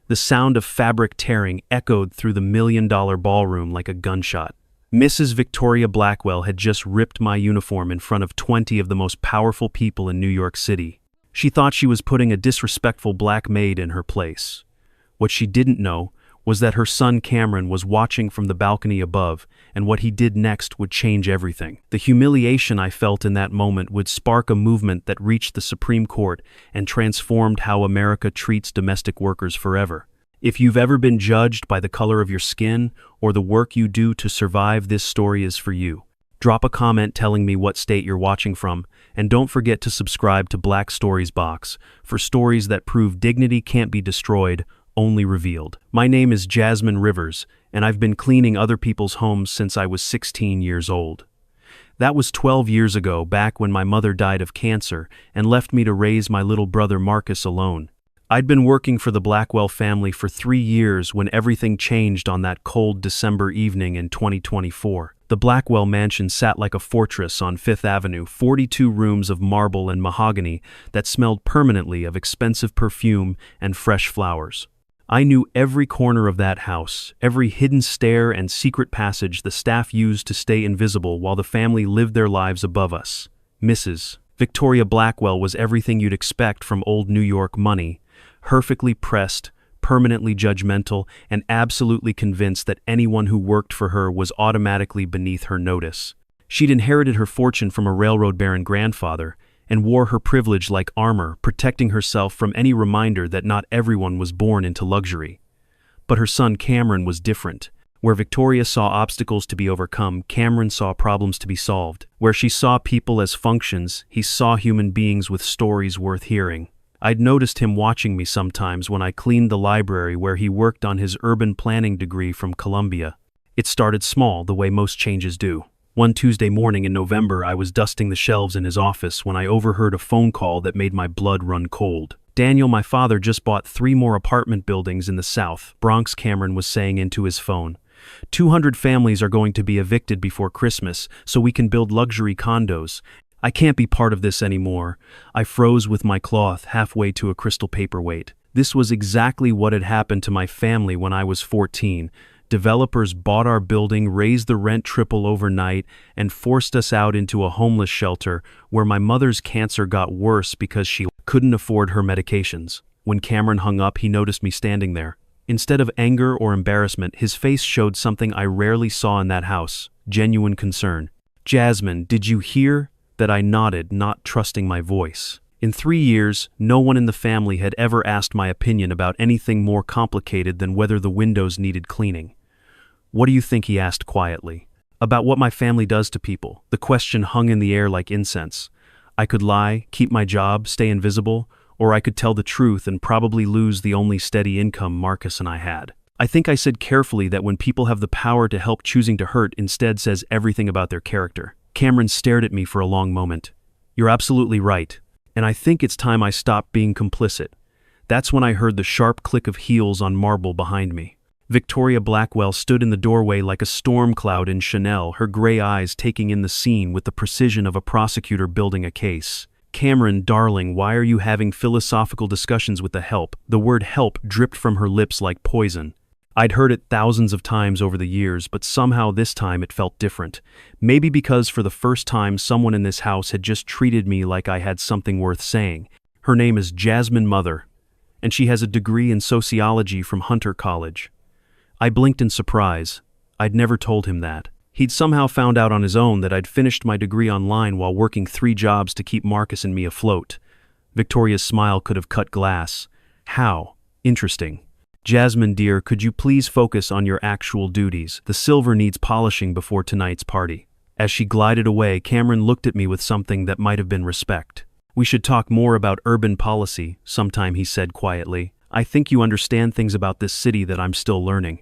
The sound of fabric tearing echoed through the million-dollar ballroom like a gunshot. Mrs. Victoria Blackwell had just ripped my uniform in front of 20 of the most powerful people in New York City. She thought she was putting a disrespectful black maid in her place. What she didn't know was that her son Cameron was watching from the balcony above, and what he did next would change everything. The humiliation I felt in that moment would spark a movement that reached the Supreme Court and transformed how America treats domestic workers forever. If you've ever been judged by the color of your skin or the work you do to survive, this story is for you. Drop a comment telling me what state you're watching from, and don't forget to subscribe to Black Stories Box for stories that prove dignity can't be destroyed, only revealed. My name is Jasmine Rivers, and I've been cleaning other people's homes since I was 16 years old. That was 12 years ago, back when my mother died of cancer and left me to raise my little brother Marcus alone. I'd been working for the Blackwell family for 3 years when everything changed on that cold December evening in 2024. The Blackwell mansion sat like a fortress on Fifth Avenue, 42 rooms of marble and mahogany that smelled permanently of expensive perfume and fresh flowers. I knew every corner of that house, every hidden stair and secret passage the staff used to stay invisible while the family lived their lives above us. Mrs. Victoria Blackwell was everything you'd expect from old New York money, perfectly pressed, permanently judgmental, and absolutely convinced that anyone who worked for her was automatically beneath her notice. She'd inherited her fortune from a railroad baron grandfather and wore her privilege like armor, protecting herself from any reminder that not everyone was born into luxury. But her son Cameron was different. Where Victoria saw obstacles to be overcome, Cameron saw problems to be solved. Where she saw people as functions, he saw human beings with stories worth hearing. I'd noticed him watching me sometimes when I cleaned the library where he worked on his urban planning degree from Columbia. It started small, the way most changes do. One Tuesday morning in November, I was dusting the shelves in his office when I overheard a phone call that made my blood run cold. Daniel, my father, just bought 3 more apartment buildings in the South Bronx, Cameron was saying into his phone. 200 families are going to be evicted before Christmas, so we can build luxury condos. I can't be part of this anymore. I froze with my cloth halfway to a crystal paperweight. This was exactly what had happened to my family when I was 14. Developers bought our building, raised the rent triple overnight, and forced us out into a homeless shelter where my mother's cancer got worse because she couldn't afford her medications. When Cameron hung up, he noticed me standing there. Instead of anger or embarrassment, his face showed something I rarely saw in that house: genuine concern. "Jasmine, did you hear?" That I nodded, not trusting my voice. In 3 years, no one in the family had ever asked my opinion about anything more complicated than whether the windows needed cleaning. "What do you think?" he asked quietly. "About what my family does to people." The question hung in the air like incense. I could lie, keep my job, stay invisible, or I could tell the truth and probably lose the only steady income Marcus and I had. I think I said carefully that when people have the power to help, choosing to hurt instead says everything about their character. Cameron stared at me for a long moment. "You're absolutely right, and I think it's time I stopped being complicit." That's when I heard the sharp click of heels on marble behind me. Victoria Blackwell stood in the doorway like a storm cloud in Chanel, her gray eyes taking in the scene with the precision of a prosecutor building a case. "Cameron, darling, why are you having philosophical discussions with the help?" The word help dripped from her lips like poison. I'd heard it thousands of times over the years, but somehow this time it felt different. Maybe because for the first time someone in this house had just treated me like I had something worth saying. Her name is Jasmine Mother, and she has a degree in sociology from Hunter College. I blinked in surprise. I'd never told him that. He'd somehow found out on his own that I'd finished my degree online while working 3 jobs to keep Marcus and me afloat. Victoria's smile could have cut glass. "How? Interesting. Jasmine, dear, could you please focus on your actual duties? The silver needs polishing before tonight's party." As she glided away, Cameron looked at me with something that might have been respect. "We should talk more about urban policy sometime," he said quietly. "I think you understand things about this city that I'm still learning."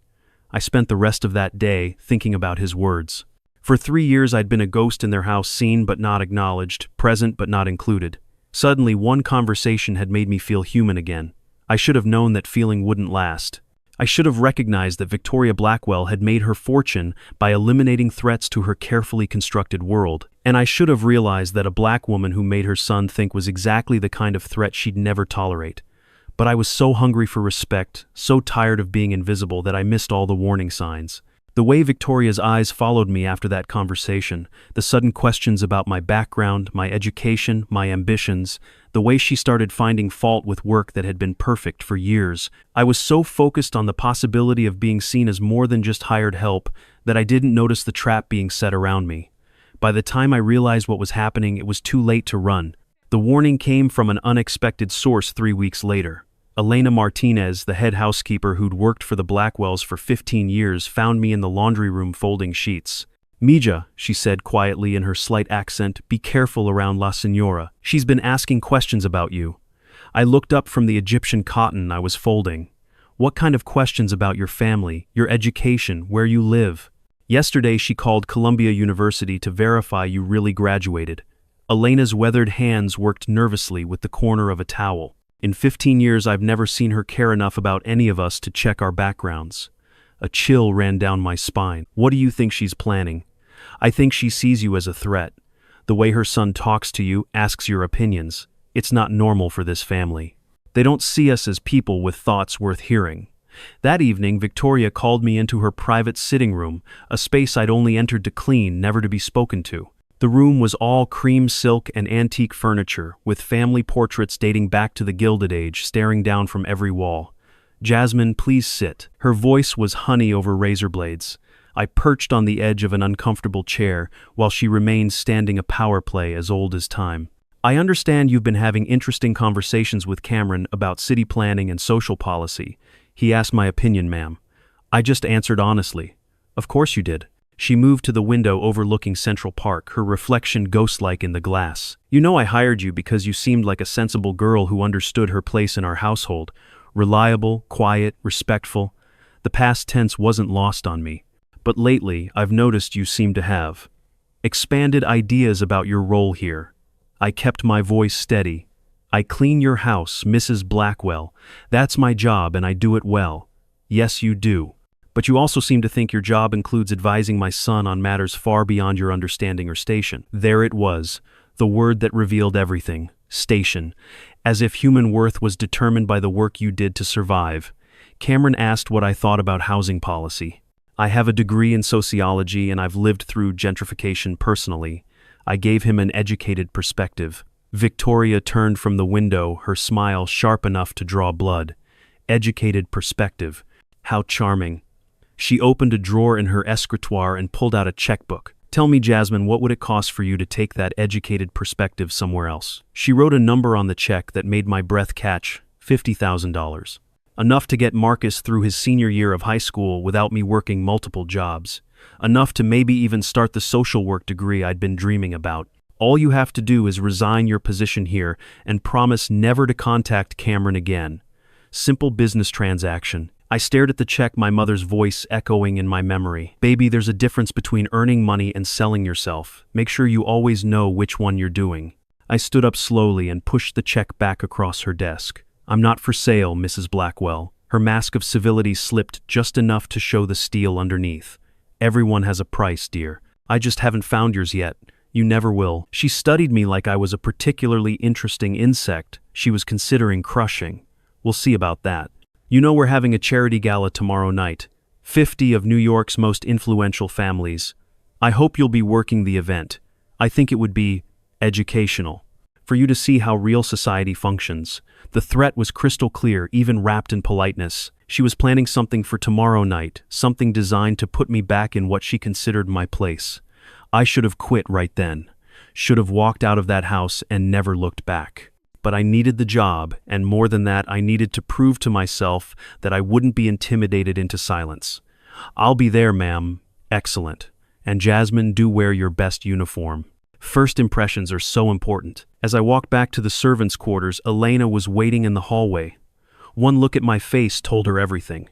I spent the rest of that day thinking about his words. For 3 years I'd been a ghost in their house, seen but not acknowledged, present but not included. Suddenly, one conversation had made me feel human again. I should have known that feeling wouldn't last. I should have recognized that Victoria Blackwell had made her fortune by eliminating threats to her carefully constructed world, and I should have realized that a black woman who made her son think was exactly the kind of threat she'd never tolerate. But I was so hungry for respect, so tired of being invisible that I missed all the warning signs. The way Victoria's eyes followed me after that conversation, the sudden questions about my background, my education, my ambitions, the way she started finding fault with work that had been perfect for years. I was so focused on the possibility of being seen as more than just hired help that I didn't notice the trap being set around me. By the time I realized what was happening, it was too late to run. The warning came from an unexpected source 3 weeks later. Elena Martinez, the head housekeeper who'd worked for the Blackwells for 15 years, found me in the laundry room folding sheets. "Mija," she said quietly in her slight accent, "be careful around La Señora. She's been asking questions about you." I looked up from the Egyptian cotton I was folding. "What kind of questions about your family, your education, where you live?" "Yesterday she called Columbia University to verify you really graduated." Elena's weathered hands worked nervously with the corner of a towel. "In 15 years I've never seen her care enough about any of us to check our backgrounds." A chill ran down my spine. "What do you think she's planning?" "I think she sees you as a threat. The way her son talks to you, asks your opinions. It's not normal for this family. They don't see us as people with thoughts worth hearing." That evening, Victoria called me into her private sitting room, a space I'd only entered to clean, never to be spoken to. The room was all cream silk and antique furniture, with family portraits dating back to the Gilded Age staring down from every wall. "Jasmine, please sit." Her voice was honey over razor blades. I perched on the edge of an uncomfortable chair, while she remained standing a power play as old as time. "I understand you've been having interesting conversations with Cameron about city planning and social policy. He asked my opinion, ma'am." I just answered honestly. "Of course you did." She moved to the window overlooking Central Park, her reflection ghost-like in the glass. "You know I hired you because you seemed like a sensible girl who understood her place in our household. Reliable, quiet, respectful. The past tense wasn't lost on me. But lately, I've noticed you seem to have expanded ideas about your role here." I kept my voice steady. "I clean your house, Mrs. Blackwell. That's my job and I do it well." "Yes, you do. But you also seem to think your job includes advising my son on matters far beyond your understanding or station." There it was, the word that revealed everything. Station. As if human worth was determined by the work you did to survive. Cameron asked what I thought about housing policy. "I have a degree in sociology and I've lived through gentrification personally." I gave him an educated perspective. Victoria turned from the window, her smile sharp enough to draw blood. Educated perspective. How charming. She opened a drawer in her escritoire and pulled out a checkbook. "Tell me, Jasmine, what would it cost for you to take that educated perspective somewhere else?" She wrote a number on the check that made my breath catch. $50,000. Enough to get Marcus through his senior year of high school without me working multiple jobs. Enough to maybe even start the social work degree I'd been dreaming about. "All you have to do is resign your position here and promise never to contact Cameron again. Simple business transaction." I stared at the check, my mother's voice echoing in my memory. "Baby, there's a difference between earning money and selling yourself. Make sure you always know which one you're doing." I stood up slowly and pushed the check back across her desk. "I'm not for sale, Mrs. Blackwell." Her mask of civility slipped just enough to show the steel underneath. "Everyone has a price, dear. I just haven't found yours yet. You never will." She studied me like I was a particularly interesting insect she was considering crushing. "We'll see about that. You know we're having a charity gala tomorrow night. 50 of New York's most influential families. I hope you'll be working the event. I think it would be educational for you to see how real society functions." The threat was crystal clear, even wrapped in politeness. She was planning something for tomorrow night, something designed to put me back in what she considered my place. I should have quit right then. Should have walked out of that house and never looked back. But I needed the job, and more than that, I needed to prove to myself that I wouldn't be intimidated into silence. "I'll be there, ma'am." "Excellent. And Jasmine, do wear your best uniform. First impressions are so important." As I walked back to the servants' quarters, Elena was waiting in the hallway. One look at my face told her everything.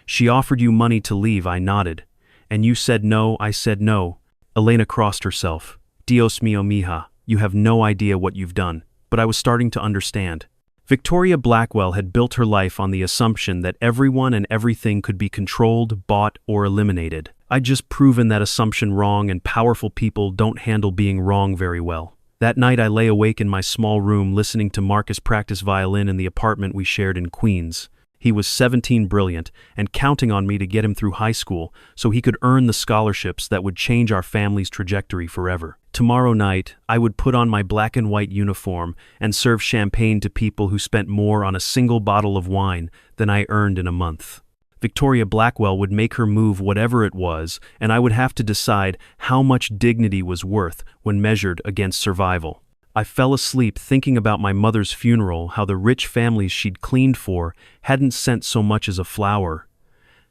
"She offered you money to leave," I nodded. "And you said no." I said no. Elena crossed herself. "Dios mío, mija, you have no idea what you've done." But I was starting to understand. Victoria Blackwell had built her life on the assumption that everyone and everything could be controlled, bought, or eliminated. I'd just proven that assumption wrong, and powerful people don't handle being wrong very well. That night I lay awake in my small room listening to Marcus practice violin in the apartment we shared in Queens. He was 17, brilliant, and counting on me to get him through high school so he could earn the scholarships that would change our family's trajectory forever. Tomorrow night, I would put on my black and white uniform and serve champagne to people who spent more on a single bottle of wine than I earned in a month. Victoria Blackwell would make her move whatever it was, and I would have to decide how much dignity was worth when measured against survival. I fell asleep thinking about my mother's funeral, how the rich families she'd cleaned for hadn't sent so much as a flower,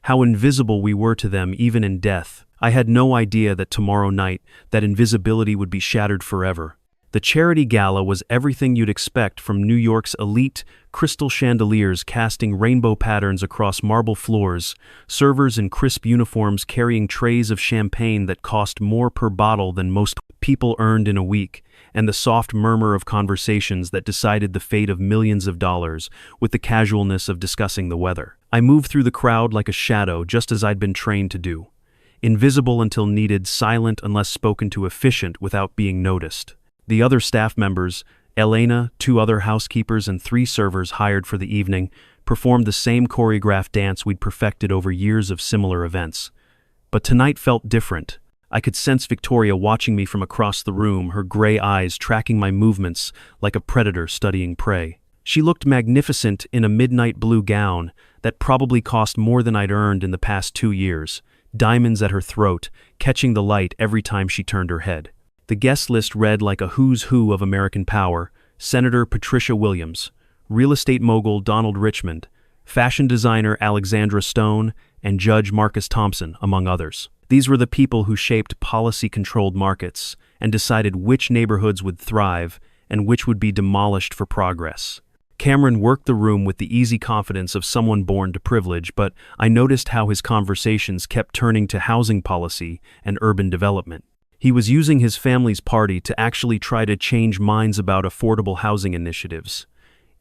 how invisible we were to them even in death. I had no idea that tomorrow night that invisibility would be shattered forever. The charity gala was everything you'd expect from New York's elite, crystal chandeliers casting rainbow patterns across marble floors, servers in crisp uniforms carrying trays of champagne that cost more per bottle than most people earned in a week, and the soft murmur of conversations that decided the fate of millions of dollars with the casualness of discussing the weather. I moved through the crowd like a shadow, just as I'd been trained to do. Invisible until needed, silent unless spoken to, efficient without being noticed. The other staff members, Elena, 2 other housekeepers, and 3 servers hired for the evening, performed the same choreographed dance we'd perfected over years of similar events. But tonight felt different. I could sense Victoria watching me from across the room, her gray eyes tracking my movements like a predator studying prey. She looked magnificent in a midnight blue gown that probably cost more than I'd earned in the past 2 years, diamonds at her throat, catching the light every time she turned her head. The guest list read like a who's who of American power: Senator Patricia Williams, real estate mogul Donald Richmond, fashion designer Alexandra Stone, and Judge Marcus Thompson, among others. These were the people who shaped policy-controlled markets and decided which neighborhoods would thrive and which would be demolished for progress. Cameron worked the room with the easy confidence of someone born to privilege, but I noticed how his conversations kept turning to housing policy and urban development. He was using his family's party to actually try to change minds about affordable housing initiatives.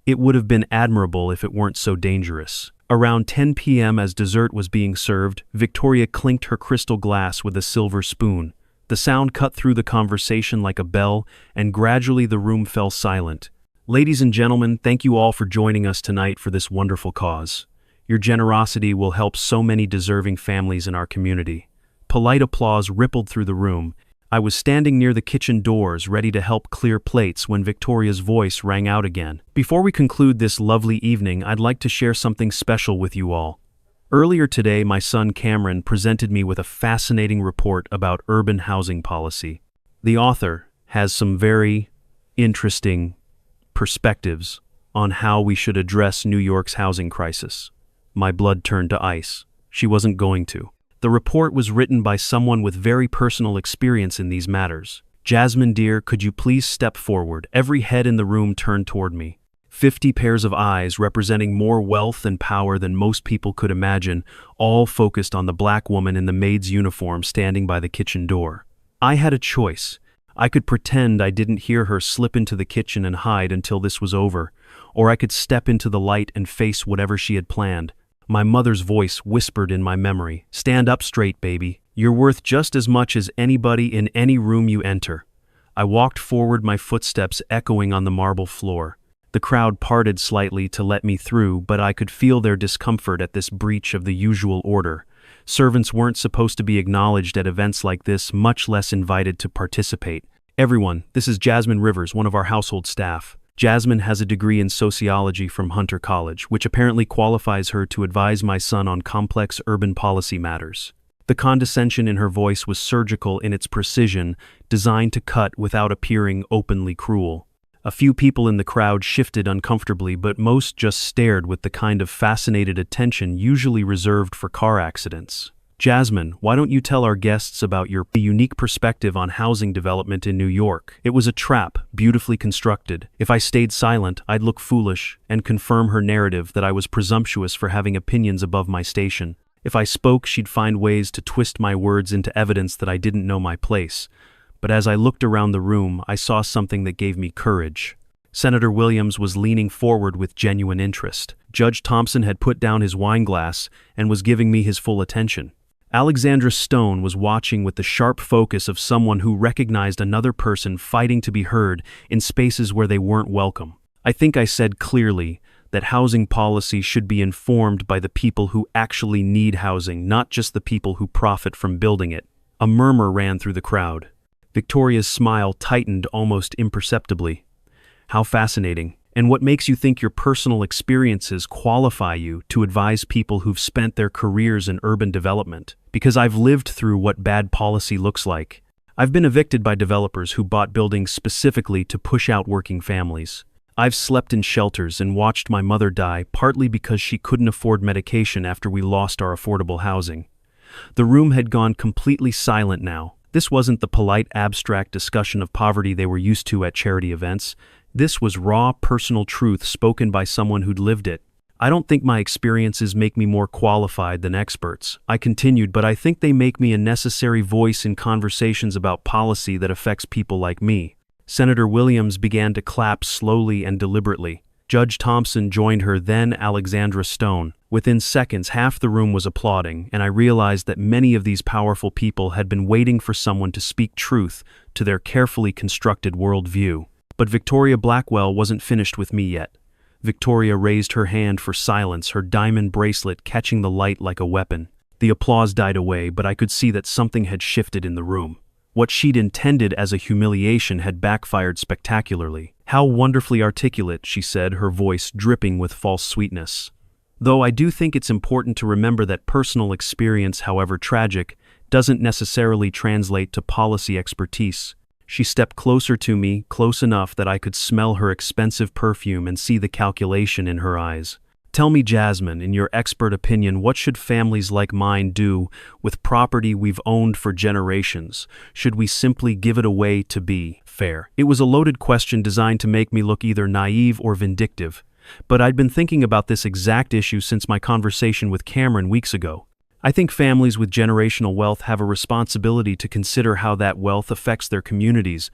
It would have been admirable if it weren't so dangerous. Around 10 p.m. as dessert was being served, Victoria clinked her crystal glass with a silver spoon. The sound cut through the conversation like a bell, and gradually the room fell silent. Ladies and gentlemen, thank you all for joining us tonight for this wonderful cause. Your generosity will help so many deserving families in our community. Polite applause rippled through the room. I was standing near the kitchen doors, ready to help clear plates, when Victoria's voice rang out again. Before we conclude this lovely evening, I'd like to share something special with you all. Earlier today, my son Cameron presented me with a fascinating report about urban housing policy. The author has some very interesting perspectives on how we should address New York's housing crisis. My blood turned to ice. She wasn't going to. The report was written by someone with very personal experience in these matters. Jasmine, dear, could you please step forward? Every head in the room turned toward me. 50 pairs of eyes representing more wealth and power than most people could imagine, all focused on the black woman in the maid's uniform standing by the kitchen door. I had a choice. I could pretend I didn't hear her, slip into the kitchen and hide until this was over, or I could step into the light and face whatever she had planned. My mother's voice whispered in my memory, "Stand up straight, baby. You're worth just as much as anybody in any room you enter." I walked forward, my footsteps echoing on the marble floor. The crowd parted slightly to let me through, but I could feel their discomfort at this breach of the usual order. Servants weren't supposed to be acknowledged at events like this, much less invited to participate. "Everyone, this is Jasmine Rivers, one of our household staff. Jasmine has a degree in sociology from Hunter College, which apparently qualifies her to advise my son on complex urban policy matters." The condescension in her voice was surgical in its precision, designed to cut without appearing openly cruel. A few people in the crowd shifted uncomfortably, but most just stared with the kind of fascinated attention usually reserved for car accidents. "Jasmine, why don't you tell our guests about your unique perspective on housing development in New York?" It was a trap, beautifully constructed. If I stayed silent, I'd look foolish and confirm her narrative that I was presumptuous for having opinions above my station. If I spoke, she'd find ways to twist my words into evidence that I didn't know my place. But as I looked around the room, I saw something that gave me courage. Senator Williams was leaning forward with genuine interest. Judge Thompson had put down his wine glass and was giving me his full attention. Alexandra Stone was watching with the sharp focus of someone who recognized another person fighting to be heard in spaces where they weren't welcome. I think I said clearly that housing policy should be informed by the people who actually need housing, not just the people who profit from building it. A murmur ran through the crowd. Victoria's smile tightened almost imperceptibly. How fascinating. And what makes you think your personal experiences qualify you to advise people who've spent their careers in urban development? Because I've lived through what bad policy looks like. I've been evicted by developers who bought buildings specifically to push out working families. I've slept in shelters and watched my mother die partly because she couldn't afford medication after we lost our affordable housing. The room had gone completely silent now. This wasn't the polite, abstract discussion of poverty they were used to at charity events. This was raw, personal truth spoken by someone who'd lived it. I don't think my experiences make me more qualified than experts, I continued, but I think they make me a necessary voice in conversations about policy that affects people like me. Senator Williams began to clap slowly and deliberately. Judge Thompson joined her, then Alexandra Stone. Within seconds, half the room was applauding, and I realized that many of these powerful people had been waiting for someone to speak truth to their carefully constructed worldview. But Victoria Blackwell wasn't finished with me yet. Victoria raised her hand for silence, her diamond bracelet catching the light like a weapon. The applause died away, but I could see that something had shifted in the room. What she'd intended as a humiliation had backfired spectacularly. "How wonderfully articulate," she said, her voice dripping with false sweetness. "Though I do think it's important to remember that personal experience, however tragic, doesn't necessarily translate to policy expertise." She stepped closer to me, close enough that I could smell her expensive perfume and see the calculation in her eyes. "Tell me, Jasmine, in your expert opinion, what should families like mine do with property we've owned for generations? Should we simply give it away to be fair?" It was a loaded question designed to make me look either naive or vindictive, but I'd been thinking about this exact issue since my conversation with Cameron weeks ago. I think families with generational wealth have a responsibility to consider how that wealth affects their communities,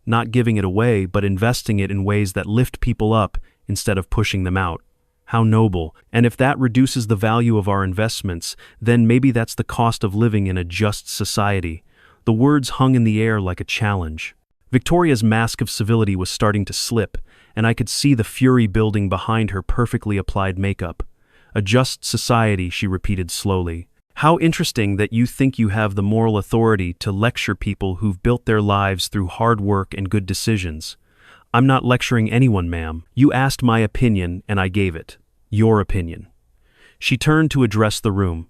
not giving it away, but investing it in ways that lift people up instead of pushing them out. How noble. And if that reduces the value of our investments, then maybe that's the cost of living in a just society. The words hung in the air like a challenge. Victoria's mask of civility was starting to slip, and I could see the fury building behind her perfectly applied makeup. "A just society," she repeated slowly. "How interesting that you think you have the moral authority to lecture people who've built their lives through hard work and good decisions. I'm not lecturing anyone, ma'am. You asked my opinion, and I gave it. Your opinion." She turned to address the room.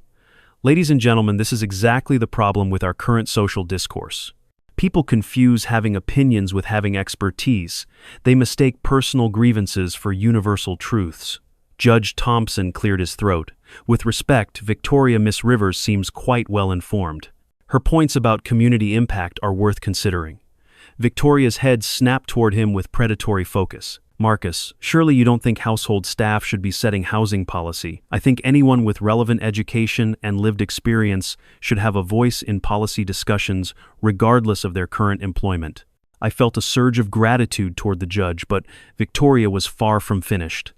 "Ladies and gentlemen, this is exactly the problem with our current social discourse. People confuse having opinions with having expertise. They mistake personal grievances for universal truths." Judge Thompson cleared his throat. "With respect, Victoria, Miss Rivers seems quite well informed. Her points about community impact are worth considering." Victoria's head snapped toward him with predatory focus. "Marcus, surely you don't think household staff should be setting housing policy. I think anyone with relevant education and lived experience should have a voice in policy discussions regardless of their current employment." I felt a surge of gratitude toward the judge, but Victoria was far from finished.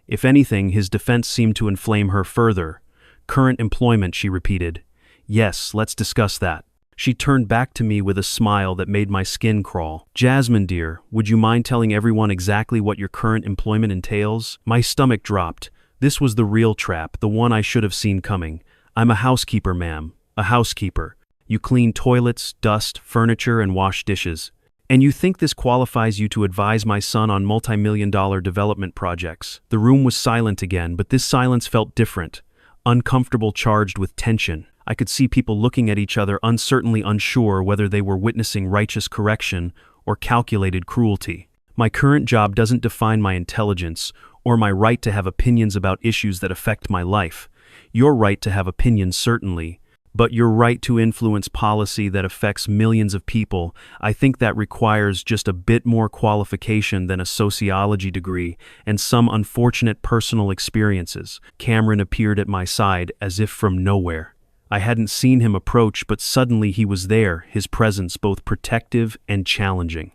If anything, his defense seemed to inflame her further. "Current employment," she repeated. "Yes, let's discuss that." She turned back to me with a smile that made my skin crawl. "Jasmine, dear, would you mind telling everyone exactly what your current employment entails?" My stomach dropped. This was the real trap, the one I should have seen coming. "I'm a housekeeper, ma'am. A housekeeper. You clean toilets, dust, furniture, and wash dishes. And you think this qualifies you to advise my son on multi-million-dollar development projects?" The room was silent again, but this silence felt different, uncomfortable, charged with tension. I could see people looking at each other, uncertainly unsure whether they were witnessing righteous correction or calculated cruelty. "My current job doesn't define my intelligence or my right to have opinions about issues that affect my life. Your right to have opinions, certainly, but your right to influence policy that affects millions of people, I think that requires just a bit more qualification than a sociology degree and some unfortunate personal experiences." Cameron appeared at my side as if from nowhere. I hadn't seen him approach, but suddenly he was there, his presence both protective and challenging.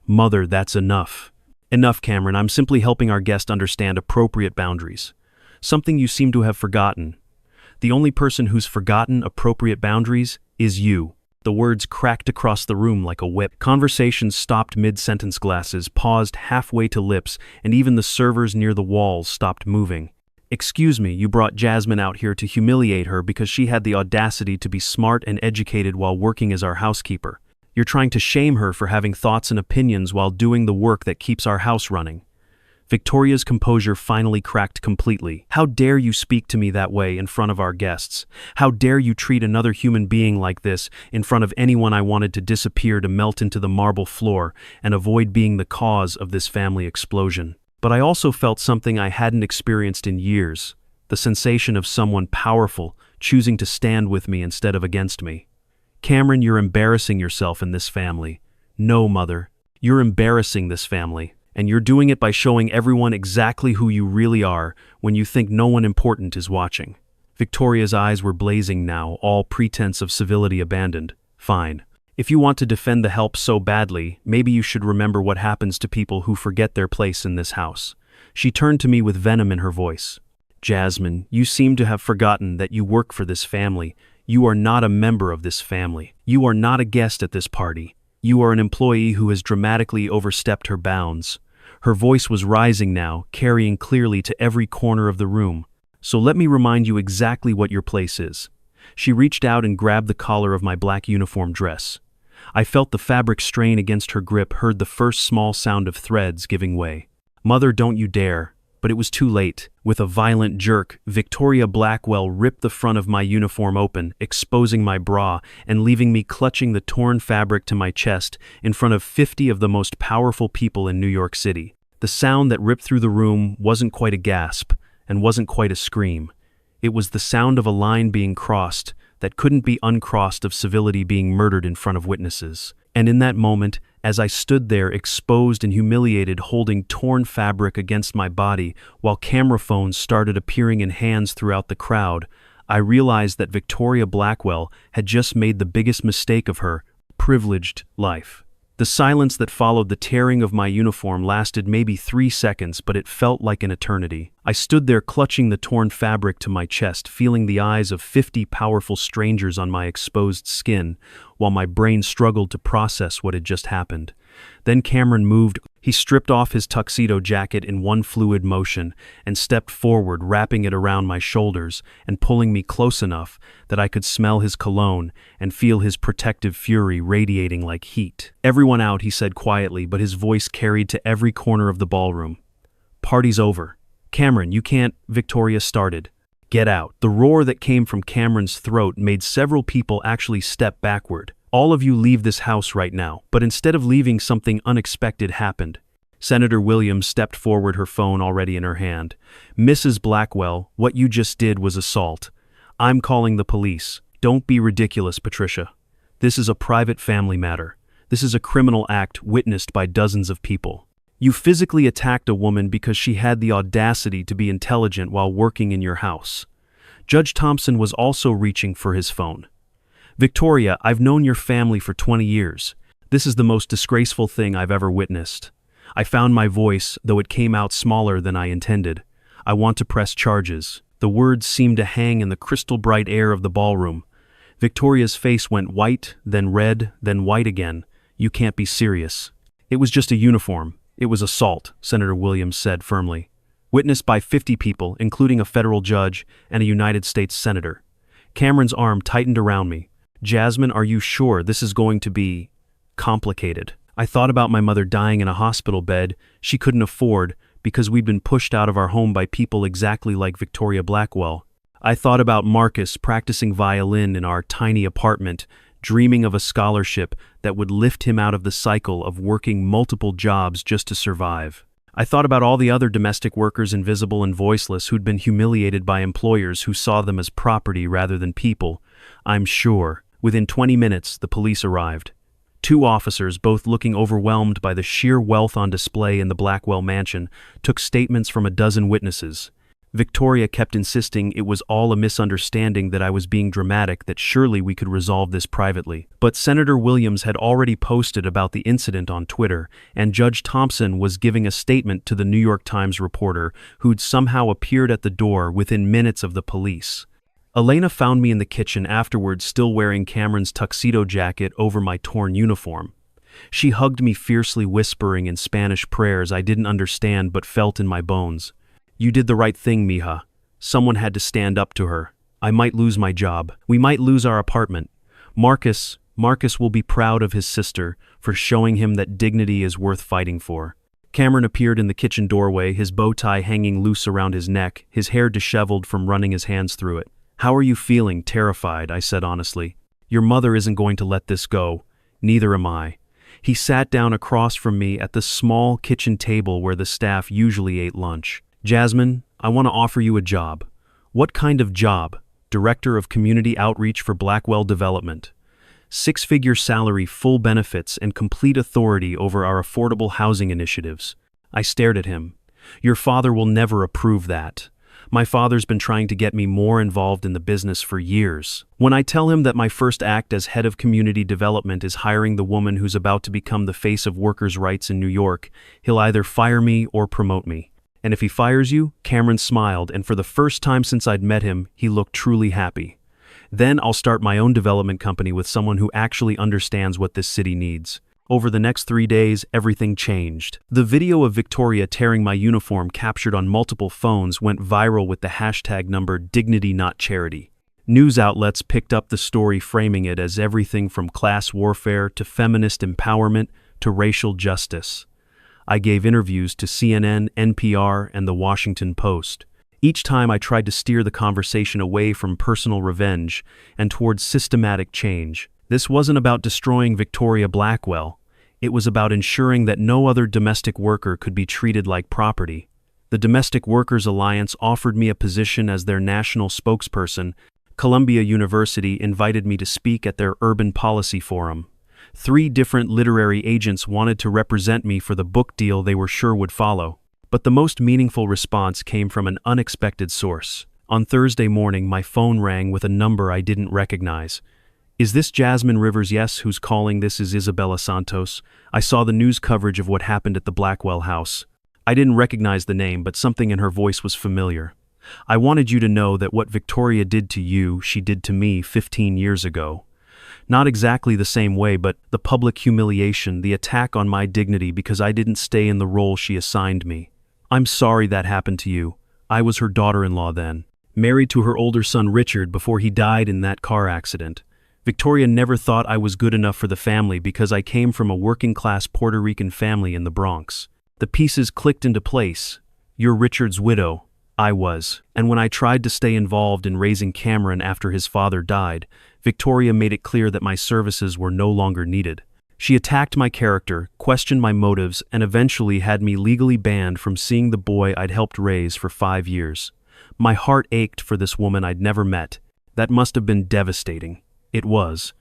"Mother, that's enough." "Enough, Cameron. I'm simply helping our guest understand appropriate boundaries. Something you seem to have forgotten. The only person who's forgotten appropriate boundaries is you." The words cracked across the room like a whip. Conversations stopped mid-sentence, glasses paused halfway to lips, and even the servers near the walls stopped moving. "Excuse me, you brought Jasmine out here to humiliate her because she had the audacity to be smart and educated while working as our housekeeper. You're trying to shame her for having thoughts and opinions while doing the work that keeps our house running." Victoria's composure finally cracked completely. "How dare you speak to me that way in front of our guests? How dare you treat another human being like this in front of anyone I wanted to disappear to melt into the marble floor and avoid being the cause of this family explosion?" But I also felt something I hadn't experienced in years, the sensation of someone powerful choosing to stand with me instead of against me. "Cameron, you're embarrassing yourself in this family." "No, Mother. You're embarrassing this family. And you're doing it by showing everyone exactly who you really are when you think no one important is watching." Victoria's eyes were blazing now, all pretense of civility abandoned. "Fine. If you want to defend the help so badly, maybe you should remember what happens to people who forget their place in this house." She turned to me with venom in her voice. "Jasmine, you seem to have forgotten that you work for this family. You are not a member of this family. You are not a guest at this party. You are an employee who has dramatically overstepped her bounds." Her voice was rising now, carrying clearly to every corner of the room. "So let me remind you exactly what your place is." She reached out and grabbed the collar of my black uniform dress. I felt the fabric strain against her grip, heard the first small sound of threads giving way. "Mother, don't you dare." But it was too late. With a violent jerk, Victoria Blackwell ripped the front of my uniform open, exposing my bra and leaving me clutching the torn fabric to my chest in front of 50 of the most powerful people in New York City. The sound that ripped through the room wasn't quite a gasp and wasn't quite a scream. It was the sound of a line being crossed that couldn't be uncrossed, of civility being murdered in front of witnesses. And in that moment, as I stood there exposed and humiliated, holding torn fabric against my body while camera phones started appearing in hands throughout the crowd, I realized that Victoria Blackwell had just made the biggest mistake of her privileged life. The silence that followed the tearing of my uniform lasted maybe 3 seconds, but it felt like an eternity. I stood there clutching the torn fabric to my chest, feeling the eyes of 50 powerful strangers on my exposed skin, while my brain struggled to process what had just happened. Then Cameron moved. He stripped off his tuxedo jacket in one fluid motion and stepped forward, wrapping it around my shoulders and pulling me close enough that I could smell his cologne and feel his protective fury radiating like heat. "Everyone out," he said quietly, but his voice carried to every corner of the ballroom. "Party's over." "Cameron, you can't," Victoria started. "Get out." The roar that came from Cameron's throat made several people actually step backward. "All of you leave this house right now." But instead of leaving, something unexpected happened. Senator Williams stepped forward, her phone already in her hand. "Mrs. Blackwell, what you just did was assault. I'm calling the police." "Don't be ridiculous, Patricia. This is a private family matter. This is a criminal act witnessed by dozens of people. You physically attacked a woman because she had the audacity to be intelligent while working in your house." Judge Thompson was also reaching for his phone. "Victoria, I've known your family for 20 years. This is the most disgraceful thing I've ever witnessed. I found my voice, though it came out smaller than I intended. I want to press charges." The words seemed to hang in the crystal bright air of the ballroom. Victoria's face went white, then red, then white again. "You can't be serious." "It was just a uniform. It was assault," Senator Williams said firmly. "Witnessed by 50 people, including a federal judge and a United States senator." Cameron's arm tightened around me. "Jasmine, are you sure this is going to be complicated?" I thought about my mother dying in a hospital bed she couldn't afford because we'd been pushed out of our home by people exactly like Victoria Blackwell. I thought about Marcus practicing violin in our tiny apartment, dreaming of a scholarship that would lift him out of the cycle of working multiple jobs just to survive. I thought about all the other domestic workers, invisible and voiceless, who'd been humiliated by employers who saw them as property rather than people. I'm sure. Within 20 minutes, the police arrived. 2 officers, both looking overwhelmed by the sheer wealth on display in the Blackwell mansion, took statements from a dozen witnesses. Victoria kept insisting it was all a misunderstanding, that I was being dramatic, that surely we could resolve this privately. But Senator Williams had already posted about the incident on Twitter, and Judge Thompson was giving a statement to the New York Times reporter who'd somehow appeared at the door within minutes of the police. Elena found me in the kitchen afterwards, still wearing Cameron's tuxedo jacket over my torn uniform. She hugged me fiercely, whispering in Spanish prayers I didn't understand but felt in my bones. "You did the right thing, mija. Someone had to stand up to her. I might lose my job. We might lose our apartment. Marcus will be proud of his sister for showing him that dignity is worth fighting for." Cameron appeared in the kitchen doorway, his bow tie hanging loose around his neck, his hair disheveled from running his hands through it. "How are you feeling?" "Terrified," I said honestly. "Your mother isn't going to let this go. Neither am I." He sat down across from me at the small kitchen table where the staff usually ate lunch. "Jasmine, I want to offer you a job." "What kind of job?" "Director of Community Outreach for Blackwell Development. 6-figure salary, full benefits, and complete authority over our affordable housing initiatives." I stared at him. "Your father will never approve that. My father's been trying to get me more involved in the business for years." When I tell him that my first act as head of community development is hiring the woman who's about to become the face of workers' rights in New York, he'll either fire me or promote me. "And if he fires you?" Cameron smiled, and for the first time since I'd met him, he looked truly happy. "Then I'll start my own development company with someone who actually understands what this city needs." Over the next 3 days, everything changed. The video of Victoria tearing my uniform, captured on multiple phones, went viral with the hashtag number Dignity Not Charity. News outlets picked up the story, framing it as everything from class warfare to feminist empowerment to racial justice. I gave interviews to CNN, NPR, and The Washington Post. Each time I tried to steer the conversation away from personal revenge and towards systematic change. This wasn't about destroying Victoria Blackwell. It was about ensuring that no other domestic worker could be treated like property. The Domestic Workers Alliance offered me a position as their national spokesperson. Columbia University invited me to speak at their Urban Policy Forum. 3 different literary agents wanted to represent me for the book deal they were sure would follow. But the most meaningful response came from an unexpected source. On Thursday morning, my phone rang with a number I didn't recognize. "Is this Jasmine Rivers?" "Yes." "Who's calling?" "This is Isabella Santos. I saw the news coverage of what happened at the Blackwell house." I didn't recognize the name, but something in her voice was familiar. "I wanted you to know that what Victoria did to you, she did to me 15 years ago. Not exactly the same way, but the public humiliation, the attack on my dignity because I didn't stay in the role she assigned me. I'm sorry that happened to you. I was her daughter-in-law then, married to her older son Richard before he died in that car accident. Victoria never thought I was good enough for the family because I came from a working-class Puerto Rican family in the Bronx. The pieces clicked into place. You're Richard's widow. I was. And when I tried to stay involved in raising Cameron after his father died, Victoria made it clear that my services were no longer needed. She attacked my character, questioned my motives, and eventually had me legally banned from seeing the boy I'd helped raise for 5 years. My heart ached for this woman I'd never met. That must have been devastating. It was.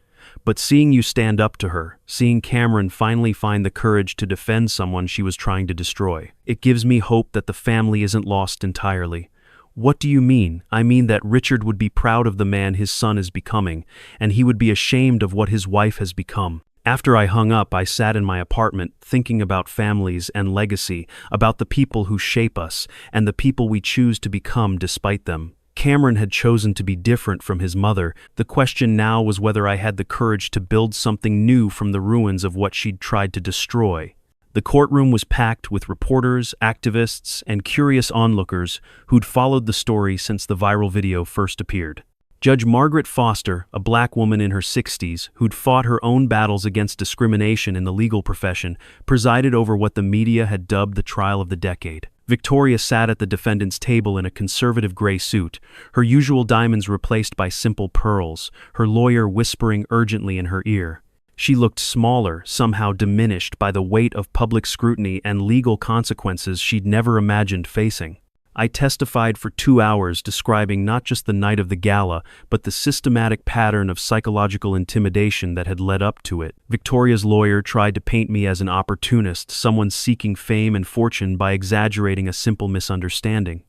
But seeing you stand up to her, seeing Cameron finally find the courage to defend someone she was trying to destroy, it gives me hope that the family isn't lost entirely. What do you mean? I mean that Richard would be proud of the man his son is becoming, and he would be ashamed of what his wife has become. After I hung up, I sat in my apartment thinking about families and legacy, about the people who shape us, and the people we choose to become despite them. Cameron had chosen to be different from his mother. The question now was whether I had the courage to build something new from the ruins of what she'd tried to destroy. The courtroom was packed with reporters, activists, and curious onlookers who'd followed the story since the viral video first appeared. Judge Margaret Foster, a black woman in her 60s who'd fought her own battles against discrimination in the legal profession, presided over what the media had dubbed the trial of the decade. Victoria sat at the defendant's table in a conservative gray suit, her usual diamonds replaced by simple pearls, her lawyer whispering urgently in her ear. She looked smaller, somehow diminished by the weight of public scrutiny and legal consequences she'd never imagined facing. I testified for 2 hours, describing not just the night of the gala, but the systematic pattern of psychological intimidation that had led up to it. Victoria's lawyer tried to paint me as an opportunist, someone seeking fame and fortune by exaggerating a simple misunderstanding.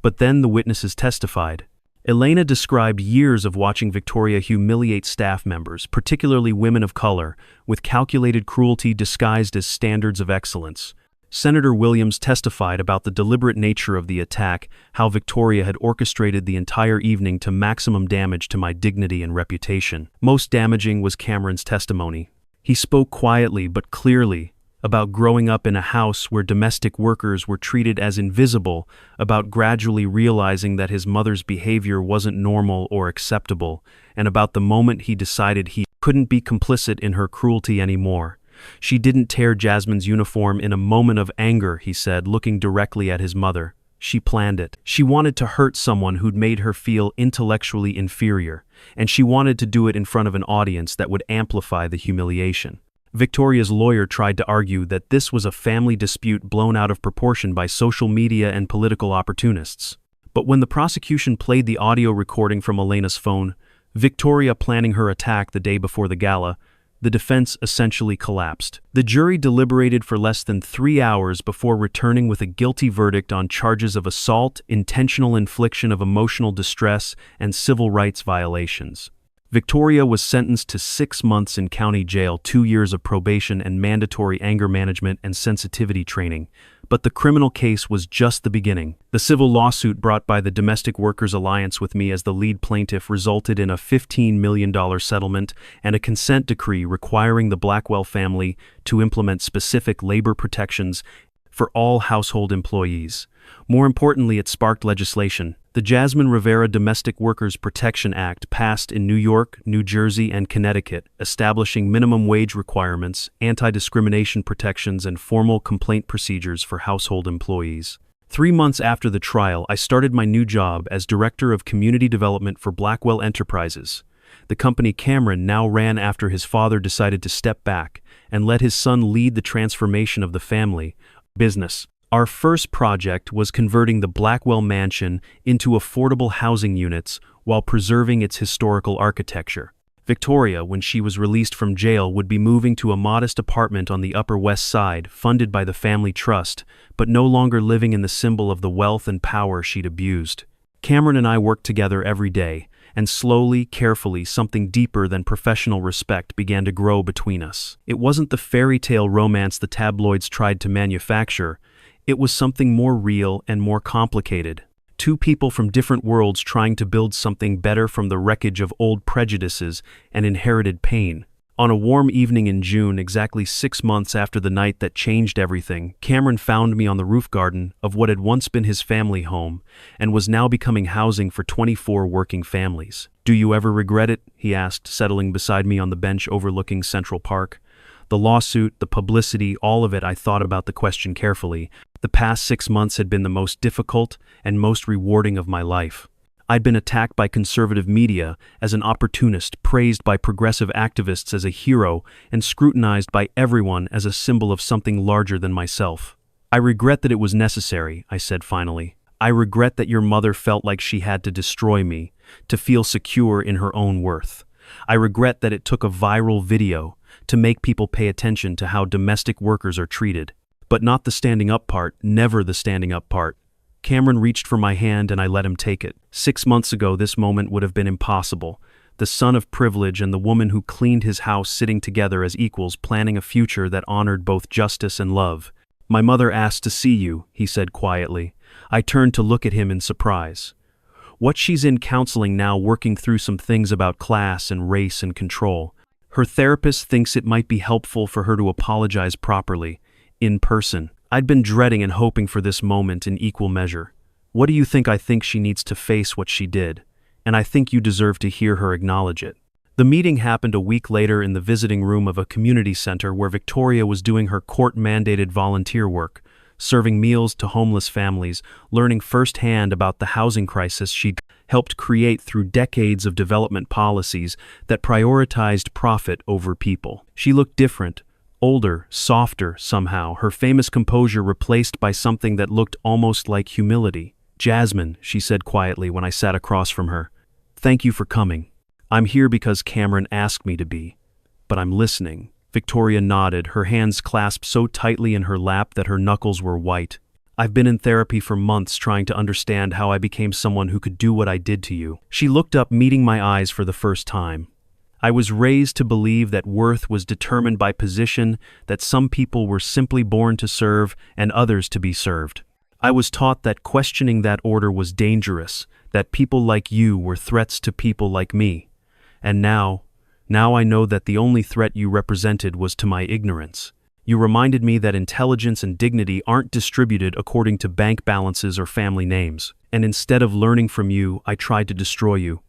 But then the witnesses testified. Elena described years of watching Victoria humiliate staff members, particularly women of color, with calculated cruelty disguised as standards of excellence. Senator Williams testified about the deliberate nature of the attack, how Victoria had orchestrated the entire evening to maximum damage to my dignity and reputation. Most damaging was Cameron's testimony. He spoke quietly but clearly about growing up in a house where domestic workers were treated as invisible, about gradually realizing that his mother's behavior wasn't normal or acceptable, and about the moment he decided he couldn't be complicit in her cruelty anymore. She didn't tear Jasmine's uniform in a moment of anger, he said, looking directly at his mother. She planned it. She wanted to hurt someone who'd made her feel intellectually inferior, and she wanted to do it in front of an audience that would amplify the humiliation. Victoria's lawyer tried to argue that this was a family dispute blown out of proportion by social media and political opportunists. But when the prosecution played the audio recording from Elena's phone, Victoria planning her attack the day before the gala, the defense essentially collapsed. The jury deliberated for less than 3 hours before returning with a guilty verdict on charges of assault, intentional infliction of emotional distress, and civil rights violations. Victoria was sentenced to 6 months in county jail, 2 years of probation, and mandatory anger management and sensitivity training. But the criminal case was just the beginning. The civil lawsuit brought by the Domestic Workers Alliance with me as the lead plaintiff resulted in a $15 million settlement and a consent decree requiring the Blackwell family to implement specific labor protections for all household employees. More importantly, it sparked legislation. The Jasmine Rivera Domestic Workers Protection Act passed in New York, New Jersey, and Connecticut, establishing minimum wage requirements, anti-discrimination protections, and formal complaint procedures for household employees. 3 months after the trial, I started my new job as Director of Community Development for Blackwell Enterprises. The company Cameron now ran after his father decided to step back and let his son lead the transformation of the family business. Our first project was converting the Blackwell mansion into affordable housing units while preserving its historical architecture. Victoria, when she was released from jail, would be moving to a modest apartment on the Upper West Side, funded by the family trust, but no longer living in the symbol of the wealth and power she'd abused. Cameron and I worked together every day, and slowly, carefully, something deeper than professional respect began to grow between us. It wasn't the fairy tale romance the tabloids tried to manufacture. It was something more real and more complicated. Two people from different worlds trying to build something better from the wreckage of old prejudices and inherited pain. On a warm evening in June, exactly 6 months after the night that changed everything, Cameron found me on the roof garden of what had once been his family home and was now becoming housing for 24 working families. "Do you ever regret it?" he asked, settling beside me on the bench overlooking Central Park. The lawsuit, the publicity, all of it. I thought about the question carefully. The past 6 months had been the most difficult and most rewarding of my life. I'd been attacked by conservative media as an opportunist, praised by progressive activists as a hero, and scrutinized by everyone as a symbol of something larger than myself. "I regret that it was necessary," I said finally. "I regret that your mother felt like she had to destroy me, to feel secure in her own worth. I regret that it took a viral video to make people pay attention to how domestic workers are treated. But not the standing up part, never the standing up part." Cameron reached for my hand and I let him take it. 6 months ago, this moment would have been impossible. The son of privilege and the woman who cleaned his house sitting together as equals, planning a future that honored both justice and love. "My mother asked to see you," he said quietly. I turned to look at him in surprise. "What, she's in counseling now, working through some things about class and race and control. Her therapist thinks it might be helpful for her to apologize properly, in person." I'd been dreading and hoping for this moment in equal measure. "What do you think? I think she needs to face what she did, and I think you deserve to hear her acknowledge it." The meeting happened a week later in the visiting room of a community center where Victoria was doing her court-mandated volunteer work, serving meals to homeless families, learning firsthand about the housing crisis she'd helped create through decades of development policies that prioritized profit over people. She looked different. Older, softer somehow, her famous composure replaced by something that looked almost like humility. "Jasmine," she said quietly when I sat across from her, "thank you for coming. I'm here because Cameron asked me to be. But I'm listening." Victoria nodded, her hands clasped so tightly in her lap that her knuckles were white. "I've been in therapy for months trying to understand how I became someone who could do what I did to you." She looked up, meeting my eyes for the first time. I was raised to believe that worth was determined by position, that some people were simply born to serve and others to be served. I was taught that questioning that order was dangerous, that people like you were threats to people like me. And now I know that the only threat you represented was to my ignorance. You reminded me that intelligence and dignity aren't distributed according to bank balances or family names. And instead of learning from you, I tried to destroy you.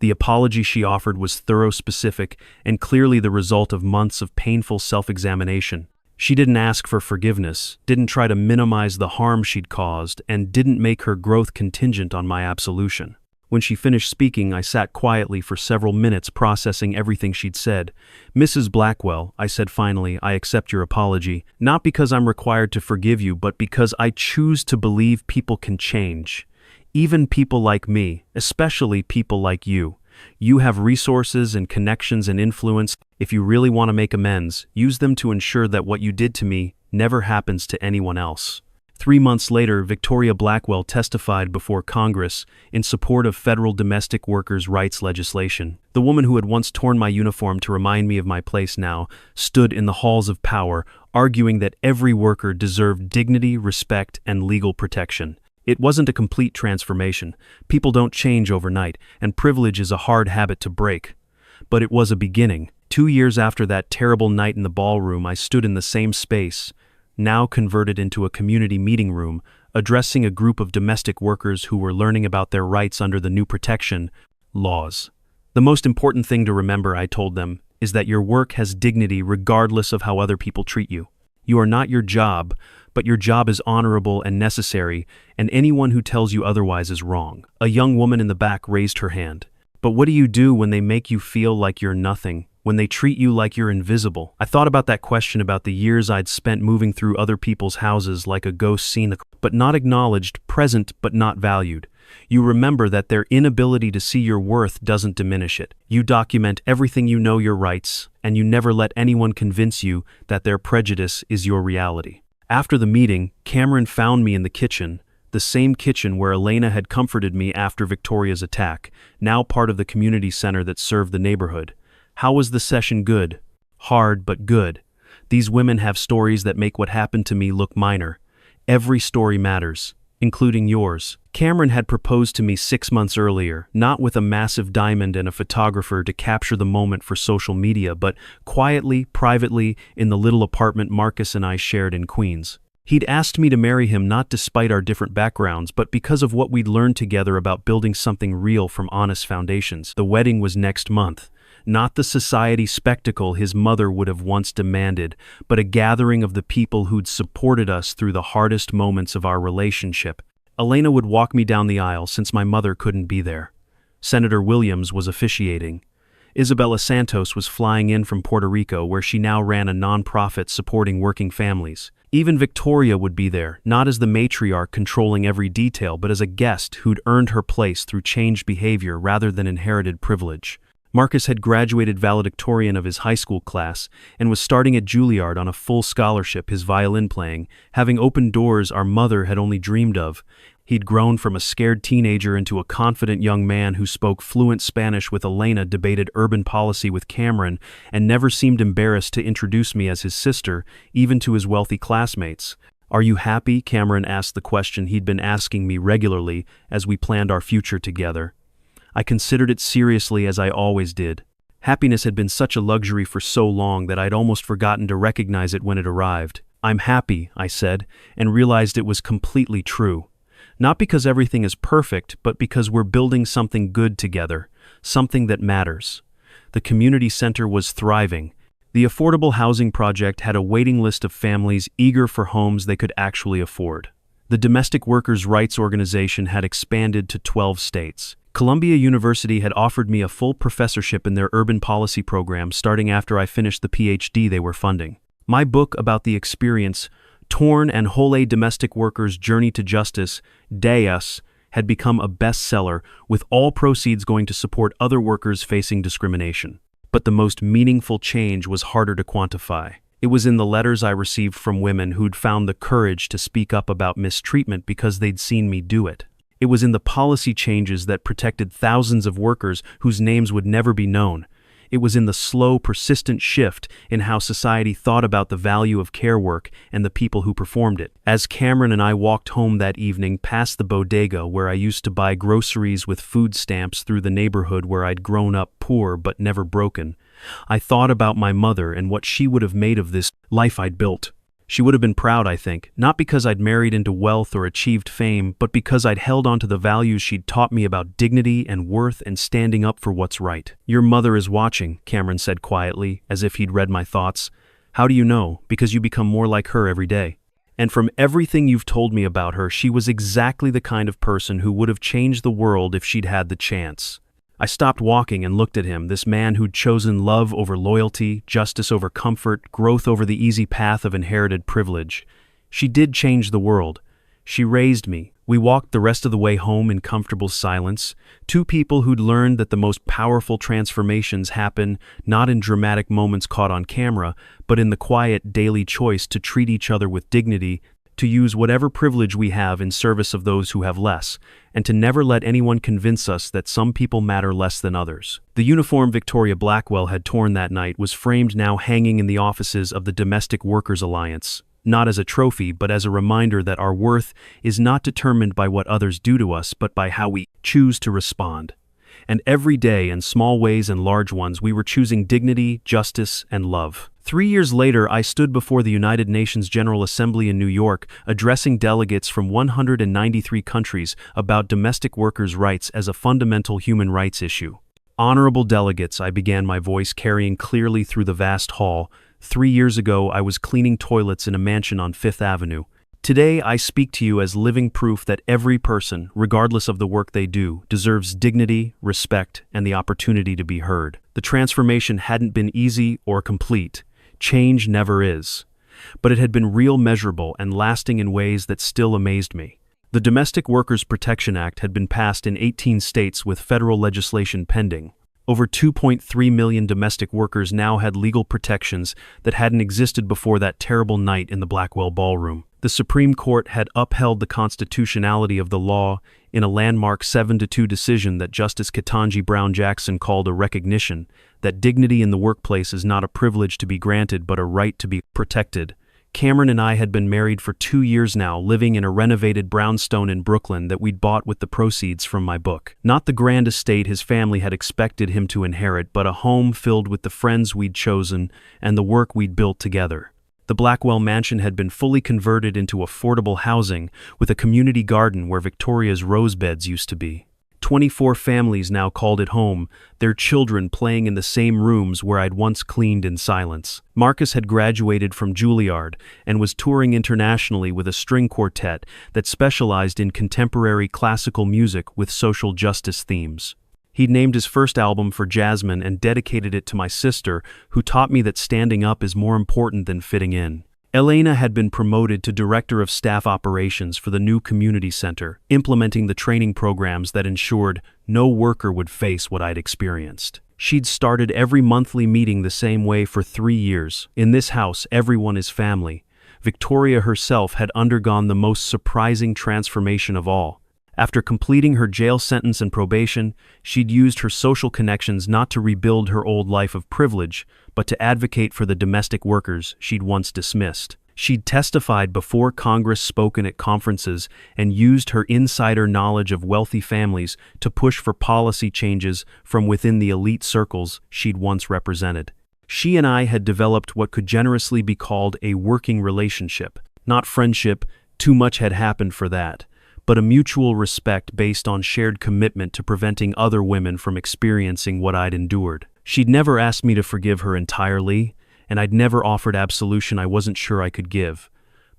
The apology she offered was thorough, specific, and clearly the result of months of painful self-examination. She didn't ask for forgiveness, didn't try to minimize the harm she'd caused, and didn't make her growth contingent on my absolution. When she finished speaking, I sat quietly for several minutes processing everything she'd said. "Mrs. Blackwell," I said finally, "I accept your apology, not because I'm required to forgive you, but because I choose to believe people can change. Even people like me, especially people like you. You have resources and connections and influence. If you really want to make amends, use them to ensure that what you did to me never happens to anyone else." 3 months later, Victoria Blackwell testified before Congress in support of federal domestic workers' rights legislation. The woman who had once torn my uniform to remind me of my place now stood in the halls of power, arguing that every worker deserved dignity, respect, and legal protection. It wasn't a complete transformation. People don't change overnight, and privilege is a hard habit to break. But it was a beginning. 2 years after that terrible night in the ballroom, I stood in the same space, now converted into a community meeting room, addressing a group of domestic workers who were learning about their rights under the new protection laws. "The most important thing to remember," I told them, "is that your work has dignity regardless of how other people treat you. You are not your job, but your job is honorable and necessary, and anyone who tells you otherwise is wrong." A young woman in the back raised her hand. "But what do you do when they make you feel like you're nothing? When they treat you like you're invisible?" I thought about that question, about the years I'd spent moving through other people's houses like a ghost seen, but not acknowledged, present but not valued. You remember that their inability to see your worth doesn't diminish it. You document everything you know, your rights, and you never let anyone convince you that their prejudice is your reality. After the meeting, Cameron found me in the kitchen, the same kitchen where Elena had comforted me after Victoria's attack, now part of the community center that served the neighborhood. "How was the session?" "Good. Hard, but good. These women have stories that make what happened to me look minor. Every story matters, including yours." Cameron had proposed to me 6 months earlier, not with a massive diamond and a photographer to capture the moment for social media, but quietly, privately, in the little apartment Marcus and I shared in Queens. He'd asked me to marry him not despite our different backgrounds, but because of what we'd learned together about building something real from honest foundations. The wedding was next month. Not the society spectacle his mother would have once demanded, but a gathering of the people who'd supported us through the hardest moments of our relationship. Elena would walk me down the aisle since my mother couldn't be there. Senator Williams was officiating. Isabella Santos was flying in from Puerto Rico, where she now ran a nonprofit supporting working families. Even Victoria would be there, not as the matriarch controlling every detail, but as a guest who'd earned her place through changed behavior rather than inherited privilege. Marcus had graduated valedictorian of his high school class and was starting at Juilliard on a full scholarship, his violin playing, having opened doors our mother had only dreamed of. He'd grown from a scared teenager into a confident young man who spoke fluent Spanish with Elena, debated urban policy with Cameron, and never seemed embarrassed to introduce me as his sister, even to his wealthy classmates. "Are you happy?" Cameron asked the question he'd been asking me regularly as we planned our future together. I considered it seriously, as I always did. Happiness had been such a luxury for so long that I'd almost forgotten to recognize it when it arrived. "I'm happy," I said, and realized it was completely true. Not because everything is perfect, but because we're building something good together, something that matters. The community center was thriving. The affordable housing project had a waiting list of families eager for homes they could actually afford. The Domestic Workers' Rights Organization had expanded to 12 states. Columbia University had offered me a full professorship in their urban policy program starting after I finished the PhD they were funding. My book about the experience, Torn and Whole Domestic Workers' Journey to Justice, Deus, had become a bestseller, with all proceeds going to support other workers facing discrimination. But the most meaningful change was harder to quantify. It was in the letters I received from women who'd found the courage to speak up about mistreatment because they'd seen me do it. It was in the policy changes that protected thousands of workers whose names would never be known. It was in the slow, persistent shift in how society thought about the value of care work and the people who performed it. As Cameron and I walked home that evening past the bodega where I used to buy groceries with food stamps through the neighborhood where I'd grown up poor but never broken, I thought about my mother and what she would have made of this life I'd built. She would have been proud, I think, not because I'd married into wealth or achieved fame, but because I'd held on to the values she'd taught me about dignity and worth and standing up for what's right. "Your mother is watching," Cameron said quietly, as if he'd read my thoughts. "How do you know? Because you become more like her every day. And from everything you've told me about her, she was exactly the kind of person who would have changed the world if she'd had the chance." I stopped walking and looked at him, this man who'd chosen love over loyalty, justice over comfort, growth over the easy path of inherited privilege. She did change the world. She raised me. We walked the rest of the way home in comfortable silence, two people who'd learned that the most powerful transformations happen not in dramatic moments caught on camera, but in the quiet daily choice to treat each other with dignity, to use whatever privilege we have in service of those who have less, and to never let anyone convince us that some people matter less than others. The uniform Victoria Blackwell had torn that night was framed now hanging in the offices of the Domestic Workers Alliance, not as a trophy but as a reminder that our worth is not determined by what others do to us but by how we choose to respond. And every day, in small ways and large ones, we were choosing dignity, justice, and love. 3 years later, I stood before the United Nations General Assembly in New York, addressing delegates from 193 countries about domestic workers' rights as a fundamental human rights issue. "Honorable delegates," I began, my voice carrying clearly through the vast hall. 3 years ago, I was cleaning toilets in a mansion on Fifth Avenue. Today, I speak to you as living proof that every person, regardless of the work they do, deserves dignity, respect, and the opportunity to be heard. The transformation hadn't been easy or complete. Change never is. But it had been real, measurable, and lasting in ways that still amazed me. The Domestic Workers Protection Act had been passed in 18 states with federal legislation pending. Over 2.3 million domestic workers now had legal protections that hadn't existed before that terrible night in the Blackwell ballroom. The Supreme Court had upheld the constitutionality of the law in a landmark 7-2 decision that Justice Ketanji Brown Jackson called a recognition that dignity in the workplace is not a privilege to be granted but a right to be protected. Cameron and I had been married for 2 years now, living in a renovated brownstone in Brooklyn that we'd bought with the proceeds from my book. Not the grand estate his family had expected him to inherit, but a home filled with the friends we'd chosen and the work we'd built together. The Blackwell mansion had been fully converted into affordable housing with a community garden where Victoria's rose beds used to be. 24 families now called it home, their children playing in the same rooms where I'd once cleaned in silence. Marcus had graduated from Juilliard and was touring internationally with a string quartet that specialized in contemporary classical music with social justice themes. He'd named his first album for Jasmine and dedicated it to my sister, who taught me that standing up is more important than fitting in. Elena had been promoted to Director of Staff Operations for the new community center, implementing the training programs that ensured no worker would face what I'd experienced. She'd started every monthly meeting the same way for 3 years. In this house, everyone is family. Victoria herself had undergone the most surprising transformation of all. After completing her jail sentence and probation, she'd used her social connections not to rebuild her old life of privilege, but to advocate for the domestic workers she'd once dismissed. She'd testified before Congress, spoken at conferences, and used her insider knowledge of wealthy families to push for policy changes from within the elite circles she'd once represented. She and I had developed what could generously be called a working relationship. Not friendship, too much had happened for that, but a mutual respect based on shared commitment to preventing other women from experiencing what I'd endured. She'd never asked me to forgive her entirely, and I'd never offered absolution I wasn't sure I could give.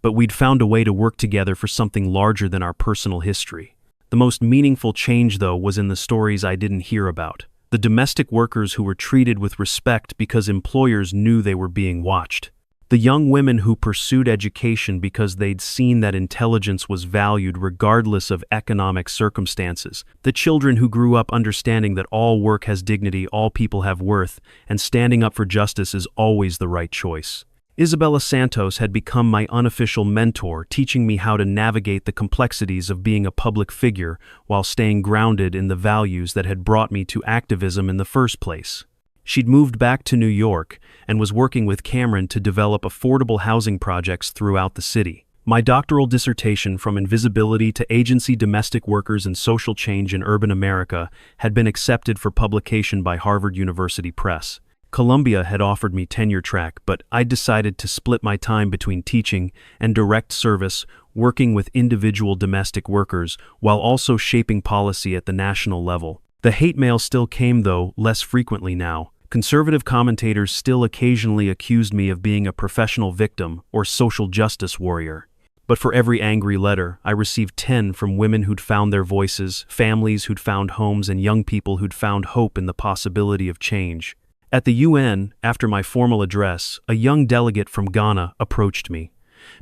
But we'd found a way to work together for something larger than our personal history. The most meaningful change, though, was in the stories I didn't hear about. The domestic workers who were treated with respect because employers knew they were being watched. The young women who pursued education because they'd seen that intelligence was valued regardless of economic circumstances. The children who grew up understanding that all work has dignity, all people have worth, and standing up for justice is always the right choice. Isabella Santos had become my unofficial mentor, teaching me how to navigate the complexities of being a public figure while staying grounded in the values that had brought me to activism in the first place. She'd moved back to New York and was working with Cameron to develop affordable housing projects throughout the city. My doctoral dissertation, From Invisibility to Agency, Domestic Workers and Social Change in Urban America, had been accepted for publication by Harvard University Press. Columbia had offered me tenure track, but I decided to split my time between teaching and direct service, working with individual domestic workers while also shaping policy at the national level. The hate mail still came, though less frequently now. Conservative commentators still occasionally accused me of being a professional victim or social justice warrior. But for every angry letter, I received 10 from women who'd found their voices, families who'd found homes, and young people who'd found hope in the possibility of change. At the UN, after my formal address, a young delegate from Ghana approached me.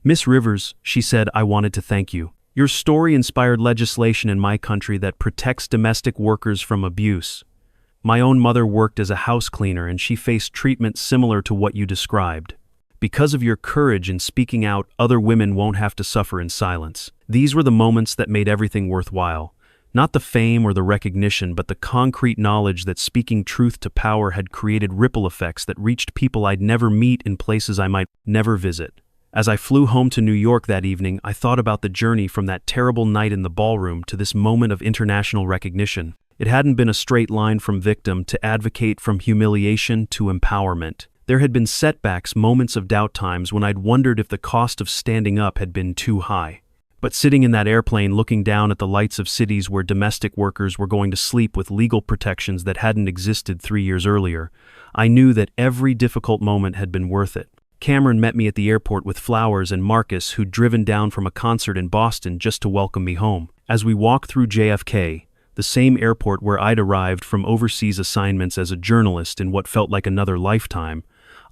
"Miss Rivers," she said, "I wanted to thank you. Your story inspired legislation in my country that protects domestic workers from abuse. My own mother worked as a house cleaner and she faced treatment similar to what you described. Because of your courage in speaking out, other women won't have to suffer in silence." These were the moments that made everything worthwhile. Not the fame or the recognition, but the concrete knowledge that speaking truth to power had created ripple effects that reached people I'd never meet in places I might never visit. As I flew home to New York that evening, I thought about the journey from that terrible night in the ballroom to this moment of international recognition. It hadn't been a straight line from victim to advocate, from humiliation to empowerment. There had been setbacks, moments of doubt, times when I'd wondered if the cost of standing up had been too high. But sitting in that airplane looking down at the lights of cities where domestic workers were going to sleep with legal protections that hadn't existed 3 years earlier, I knew that every difficult moment had been worth it. Cameron met me at the airport with flowers, and Marcus, who'd driven down from a concert in Boston just to welcome me home. As we walked through JFK, the same airport where I'd arrived from overseas assignments as a journalist in what felt like another lifetime,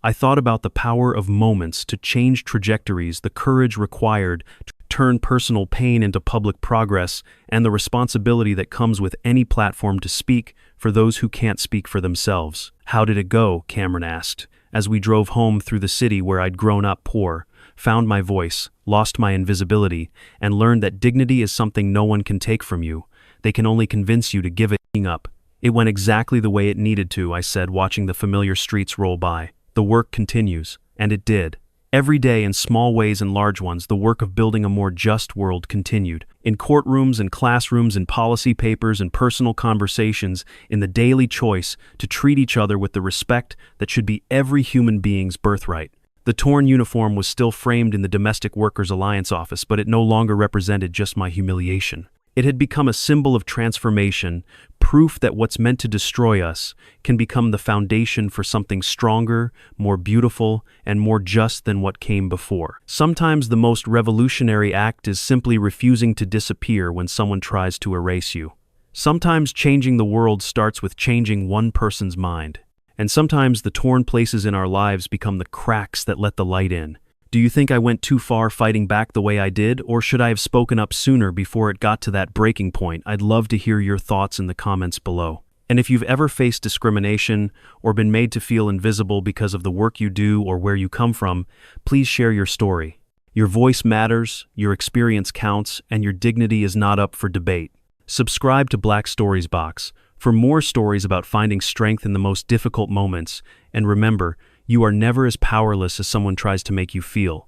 I thought about the power of moments to change trajectories, the courage required to turn personal pain into public progress, and the responsibility that comes with any platform to speak for those who can't speak for themselves. "How did it go?" Cameron asked, as we drove home through the city where I'd grown up poor, found my voice, lost my invisibility, and learned that dignity is something no one can take from you. They can only convince you to give it up. "It went exactly the way it needed to," I said, watching the familiar streets roll by. "The work continues." And it did. Every day, in small ways and large ones, the work of building a more just world continued. In courtrooms and classrooms, in policy papers and personal conversations, in the daily choice to treat each other with the respect that should be every human being's birthright. The torn uniform was still framed in the Domestic Workers Alliance office, but it no longer represented just my humiliation. It had become a symbol of transformation, proof that what's meant to destroy us can become the foundation for something stronger, more beautiful, and more just than what came before. Sometimes the most revolutionary act is simply refusing to disappear when someone tries to erase you. Sometimes changing the world starts with changing one person's mind. And sometimes the torn places in our lives become the cracks that let the light in. Do you think I went too far fighting back the way I did, or should I have spoken up sooner before it got to that breaking point? I'd love to hear your thoughts in the comments below. And if you've ever faced discrimination or been made to feel invisible because of the work you do or where you come from, please share your story. Your voice matters, your experience counts, and your dignity is not up for debate. Subscribe to Black Stories Box for more stories about finding strength in the most difficult moments, and remember, you are never as powerless as someone tries to make you feel.